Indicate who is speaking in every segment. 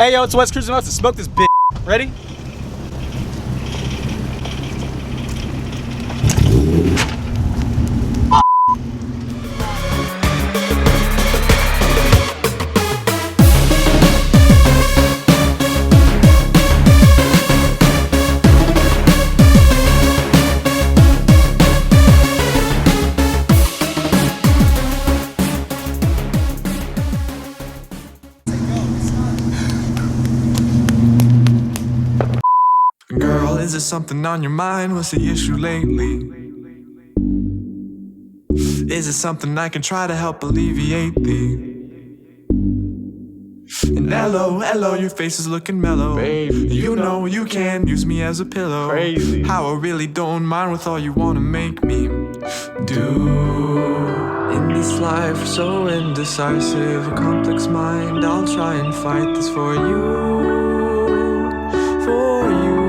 Speaker 1: Hey yo, it's West Cruising Out to smoke this bitch. Ready?
Speaker 2: Girl, is there something on your mind? What's the issue lately? Is it something I can try to help alleviate thee? And hello, your face is looking mellow.
Speaker 3: Baby,
Speaker 2: you know you can use me as a pillow.
Speaker 3: Crazy.
Speaker 2: How I really don't mind with all you wanna make me do. In this life so indecisive, a complex mind, I'll try and fight this for you. For you.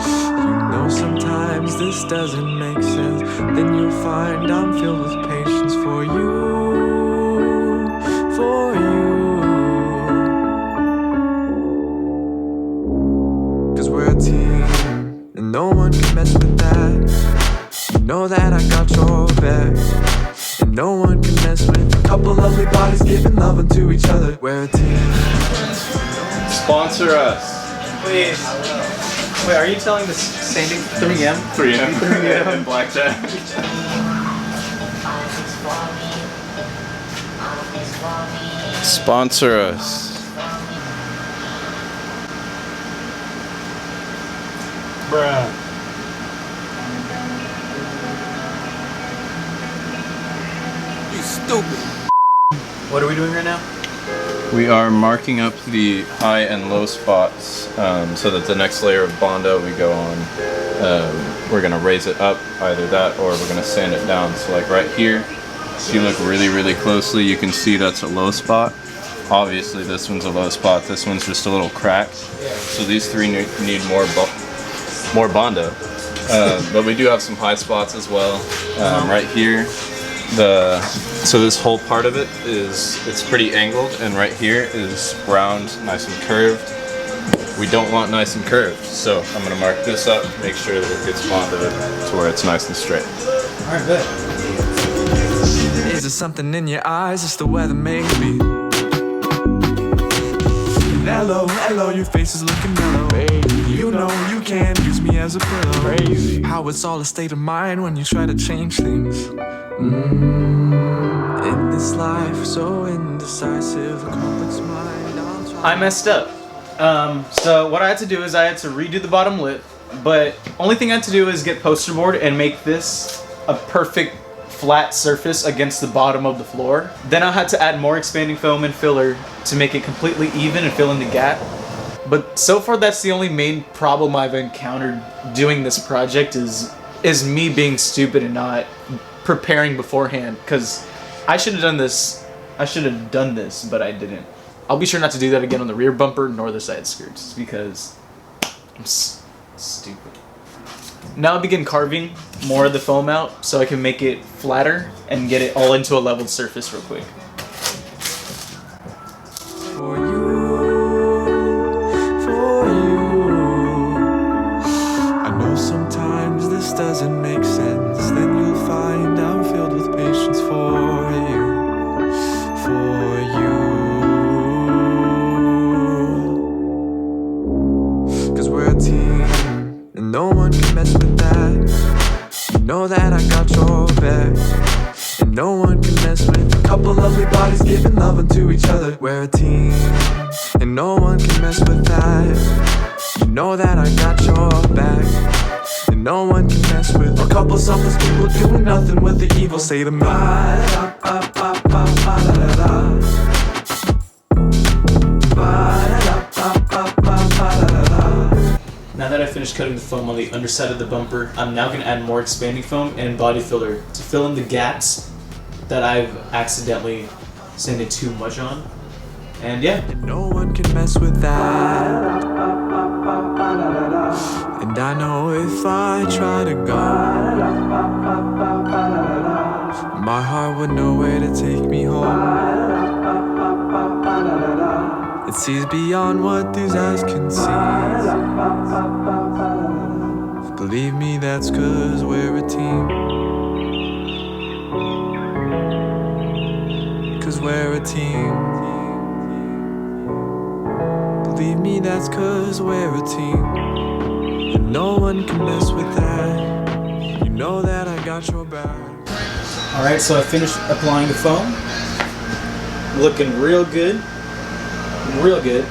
Speaker 2: You know sometimes this doesn't make sense. Then you'll find I'm filled with patience for you. For you. We're a team, and no one can mess with that. You know that I got your back, and no one can mess with a couple lovely bodies giving love unto each other. We're a team.
Speaker 3: Sponsor us.
Speaker 1: Wait, are you telling the standing 3M?
Speaker 3: 3M and Blackjack. Sponsor us.
Speaker 1: Bruh.
Speaker 2: You stupid.
Speaker 1: What are we doing right now?
Speaker 3: We are marking up the high and low spots so that the next layer of Bondo we go on, we're going to raise it up, either that or we're going to sand it down. So like right here, if you look really closely, you can see that's a low spot. Obviously this one's a low spot, this one's just a little cracked. So these three need more Bondo. But we do have some high spots as well. Right here, so this whole part of it's pretty angled, and right here is round, nice and curved. We don't want nice and curved, so I'm gonna mark this up, make sure that it gets bonded to where it's nice and straight.
Speaker 1: Alright, good.
Speaker 2: Is there something in your eyes? It's the weather, maybe. Hello, your face is looking mellow.
Speaker 3: Baby,
Speaker 2: you know you can use me as a pillow.
Speaker 3: Crazy.
Speaker 2: How it's all a state of mind when you try to change things. In this life so indecisive, a complex mind, I'll try.
Speaker 1: I messed up. So what I had to do is I had to redo the bottom lip, but only thing I had to do is get poster board and make this a perfect flat surface against the bottom of the floor. Then I had to add more expanding foam and filler to make it completely even and fill in the gap. But so far that's the only main problem I've encountered doing this project is me being stupid and not preparing beforehand, because I should have done this, but I didn't. I'll be sure not to do that again on the rear bumper nor the side skirts because I'm stupid. Now I'll begin carving more of the foam out so I can make it flatter and get it all into a leveled surface real quick.
Speaker 2: For you. I know sometimes this doesn't make sense. Then you'll find I'm filled with patience for you. For you. 'Cause we're a team, and no one can mess with that. You know that I got your back, and no one can mess with a couple lovely bodies giving love unto each other. We're a team, and no one can mess with that. You know that I got your back, and no one can mess with a couple selfless people doing nothing with the evil. Say to me,
Speaker 1: Now that I finished cutting the foam on the underside of the bumper, I'm now going to add more expanding foam and body filler to fill in the gaps that I've accidentally sanded too much on. And yeah.
Speaker 2: and no one can mess with that. And I know if I try to go, my heart would know where to take me home. It sees beyond what these eyes can see. Believe me, that's 'cause we're a team. 'Cause we're a team. Believe me, that's 'cause we're a team. And no one can mess with that. You know that I got your back.
Speaker 1: Alright, so I finished applying the foam. Looking real good. Real good.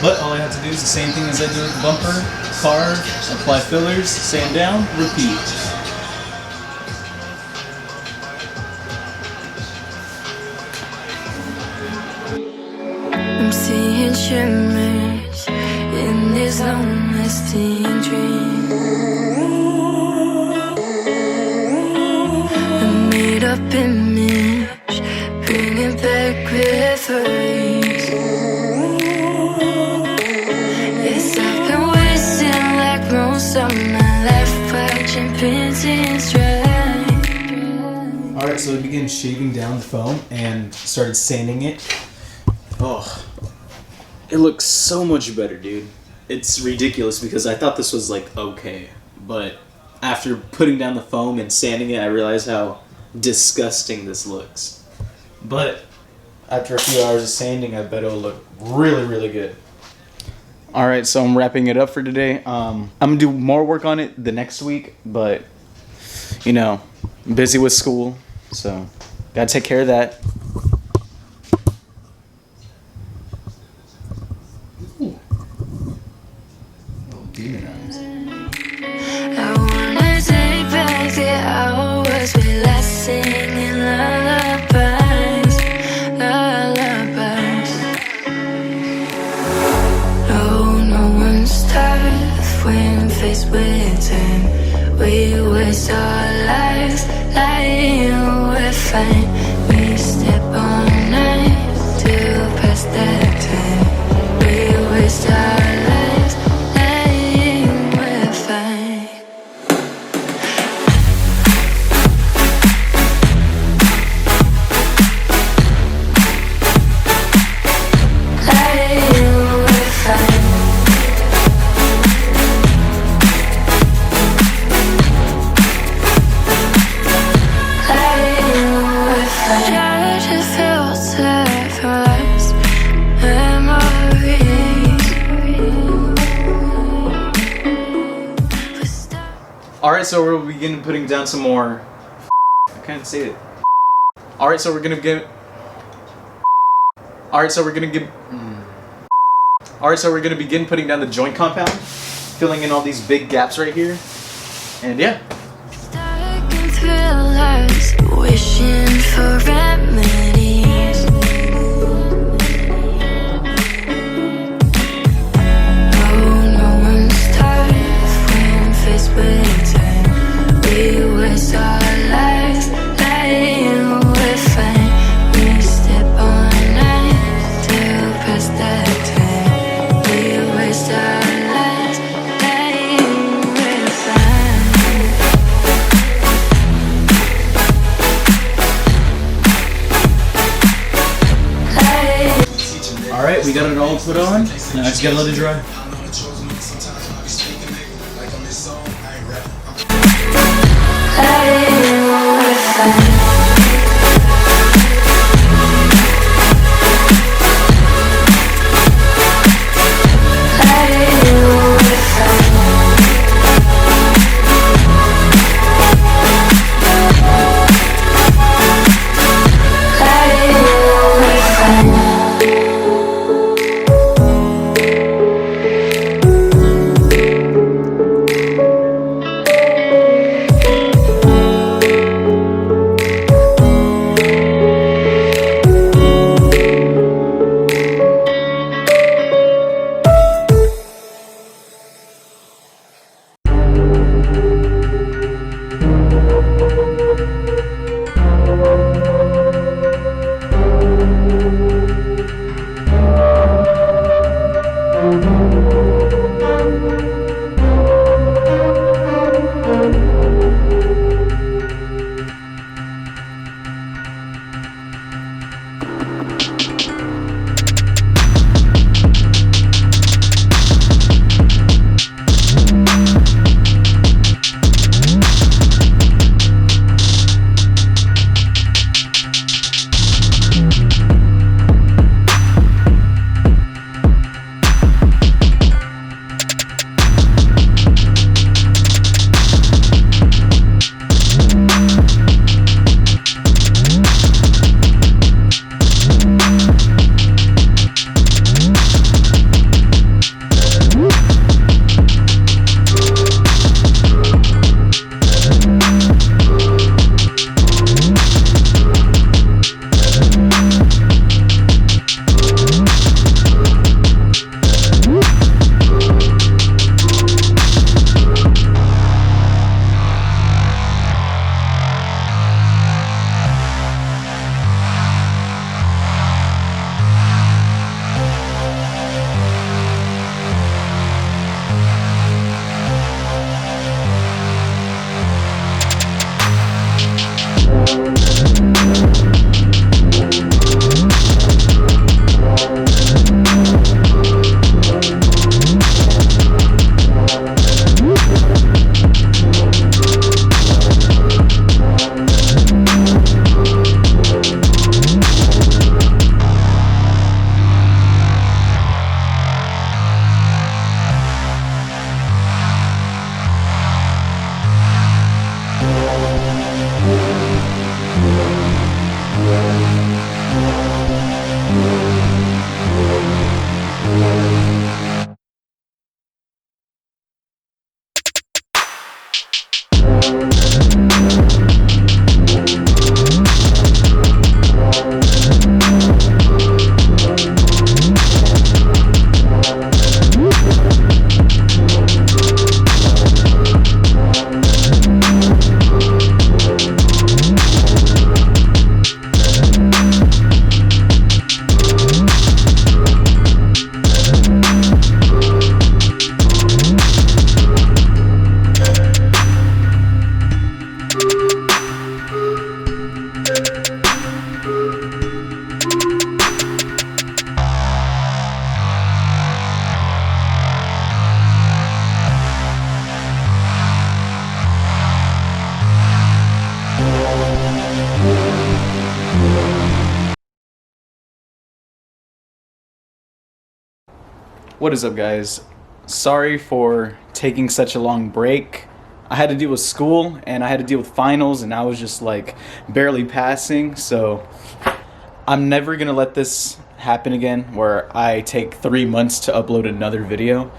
Speaker 1: But all I have to do is the same thing as I did with the bumper. Carve, apply fillers, sand down, repeat.
Speaker 4: I'm seeing shimmers in this long-lasting dream. A made-up image, bringing back memories. Yes, I've been wasting like most of my life, watching pins and stripes.
Speaker 1: Alright, so I began shaving down the foam and started sanding it. Oh, it looks so much better, dude. It's ridiculous because I thought this was like okay, but after putting down the foam and sanding it, I realized how disgusting this looks. But after a few hours of sanding, I bet it'll look really, really good. Alright, so I'm wrapping it up for today. I'm gonna do more work on it the next week, but you know, I'm busy with school, so gotta take care of that.
Speaker 4: I wanna take back the hours we last singing lullabies, lullabies. No one's tough when faced with time. We waste our lives lying, we're fine. We step on night to pass that time. We waste our lives lying, we're fine.
Speaker 1: Alright, so we'll begin putting down some more. I can't say it. Alright, so we're gonna get. Alright, so we're gonna get. Alright, so we're gonna begin putting down the joint compound, filling in all these big gaps right here. And yeah.
Speaker 4: Stuck in thrillers, wishing for remedies. No one's tough when faced with time. We waste our lives lying, we're fine. We step on night to pass that time. We waste our lives lying, we're fine.
Speaker 1: Alright, we got it all put on. Now I just gotta let it dry. What is up, guys? Sorry for taking such a long break. I had to deal with school and I had to deal with finals, and I was just like barely passing. So I'm never gonna let this happen again where I take 3 months to upload another video.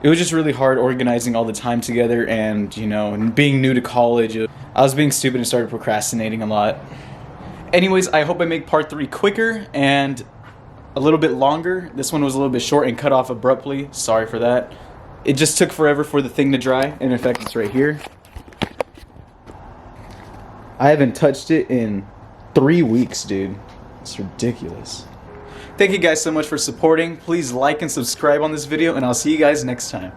Speaker 1: It was just really hard organizing all the time together, and you know, and being new to college, I was being stupid and started procrastinating a lot. Anyways, I hope I make part 3 quicker and a little bit longer. This one was a little bit short and cut off abruptly. Sorry for that. It just took forever for the thing to dry, and in fact it's right here. I haven't touched it in 3 weeks, dude. It's ridiculous. Thank you guys so much for supporting. Please like and subscribe on this video, and I'll see you guys next time.